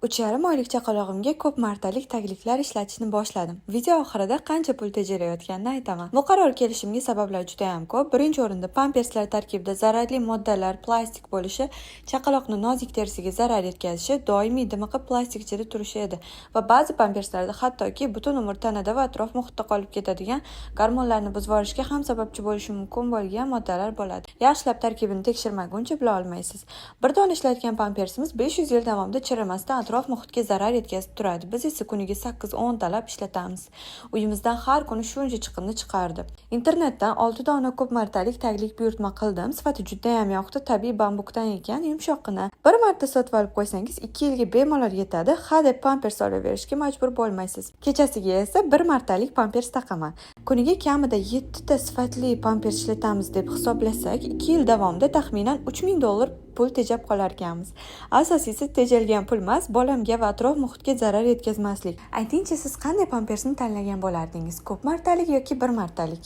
3,5 oylik chaqalog'imga ko'p martalik tagliklar ishlatishni boshladim. Video oxirida qancha pul tejarayotganini aytaman. Bu qaror kelishimga sabablar juda ham ko'p. Birinchi o'rinda pamperslar tarkibida zararli moddalar, plastik bo'lishi, chaqaloqning nozik terisiga zarar yetkazishi, doimiy dimiqib plastik ichida turishi edi. Va ba'zi pamperslarda hattoki butun umr tanada va atrof muhitda qolib ketadigan gormonlarni buzib yuborishga ham sababchi bo'lishi mumkin bo'lgan moddalar bo'ladi. Yaxshilab tarkibini tekshirmaguncha bila olmaysiz. Bir dona ishlatgan pampersimiz 500 yil davomida chirimasdan atrof muhitga zarar yetkazib turadi. Biz esa kuniga 8-10 talab ishlatamiz. Uyimizdan har kuni shuncha chiqindi chiqardi. Internetdan 6 dona ko'p martalik taglik buyurtma qildim. Sifati juda ham yoqdi. Tabiiy bambukdan ekan, yumshoqqina. Bir marta sotib olib qo'ysangiz 2 yilga bemalol yetadi. Hadeb pampers olaverishga majbur bo'lmaysiz. Kechasiga esa bir martalik pampers taqaman. Kuniga kamida 7 ta sifatli pampers ishlatamiz deb hisoblasak, 2 yil davomida taxminan $3000 pul tejab qolar ekanmiz. Asosiysi tejalgan pul emas, bolamga va atrof muhitga zarar yetkazmaslik. Aytingchi, siz qanday pampersni tanlagan bo'lardingiz? Ko'p martalik yoki bir martalik?